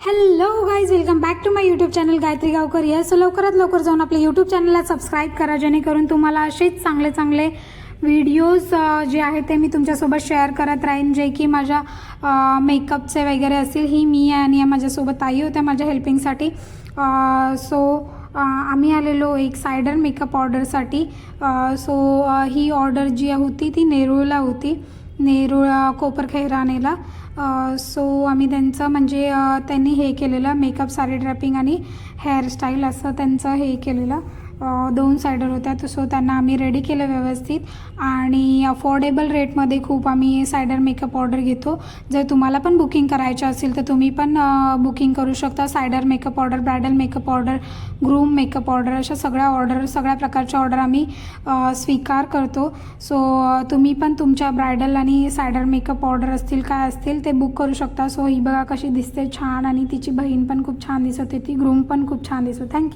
Hello guys, welcome back to my YouTube channel Gayatri Gaonkar. So लवकरात लवकर जाऊन आपल्या यूट्यूब चॅनलला सबस्क्राईब करा, जेणेकरून तुम्हाला असेच चांगले चांगले व्हिडिओज जे आहेत ते मी तुमच्यासोबत शेअर करत राहीन, जे की माझ्या मेकअपचे वगैरे असतील. ही मी आणि माझ्यासोबत ताई होत्या माझ्या हेल्पिंगसाठी. सो आम्ही आलेलो एक सायडर मेकअप ऑर्डरसाठी. ही ऑर्डर जी होती ती नेरूळला होती, नेरूळ कोपरखैरानेला. सो आम्ही त्यांचं म्हणजे त्यांनी हे केलेलं मेकअप, साडी ड्रॅपिंग आणि हेअरस्टाईल असं त्यांचं हे केलेलं. 2 सायडर होत्या. सो त्यांना आम्ही रेडी केलं व्यवस्थित आणि अफोर्डेबल रेटमध्ये खूप आम्ही सायडर मेकअप ऑर्डर घेतो. जर तुम्हाला पण बुकिंग करायचं असेल तर तुम्ही पण बुकिंग करू शकता. सायडर makeup order, bridal makeup order, groom makeup order, अशा सगळ्या प्रकारच्या ऑर्डर आम्ही स्वीकार करतो. सो तुम्ही पण तुमच्या ब्रायडल आणि सायडर मेकअप ऑर्डर असतील काय असतील ते बुक करू शकता. सो ही बघा कशी दिसते छान, आणि तिची बहीण पण खूप छान दिसत होती, ग्रूम पण खूप छान दिसत. थँक्यू.